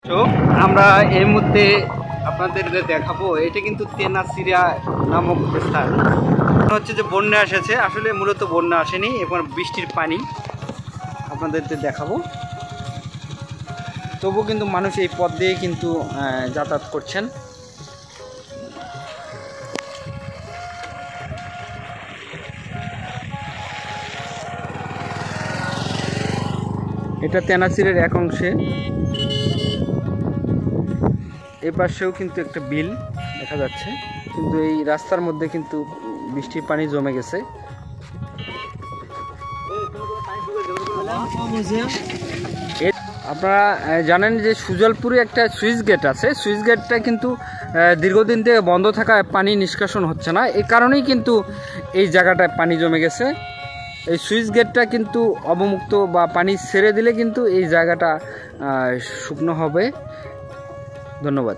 তো আমরা এই মুহূর্তে আপনাদের দেখাবো, এটা কিন্তু তেনাসিরা নামক স্থান। হচ্ছে যে বন্যা এসেছে, আসলে মূলত বন্যা আসেনি, এখন বৃষ্টির পানি আপনাদের দেখাবো। তবু কিন্তু মানুষ এই পথ দিয়ে কিন্তু যাতায়াত করছেন। এটা তেনাসিরের এক অংশে, এ পাশেও কিন্তু একটা বিল দেখা যাচ্ছে, কিন্তু এই রাস্তার মধ্যে কিন্তু বৃষ্টির পানি জমে গেছে। আপনারা জানেন যে সুজলপুরে একটা সুইচ গেট আছে, সুইচ গেটটা কিন্তু দীর্ঘদিন থেকে বন্ধ থাকায় পানি নিষ্কাশন হচ্ছে না, এই কারণেই কিন্তু এই জায়গাটায় পানি জমে গেছে। এই সুইচ গেটটা কিন্তু অবমুক্ত বা পানি ছেড়ে দিলে কিন্তু এই জায়গাটা শুকনো হবে। ধন্যবাদ।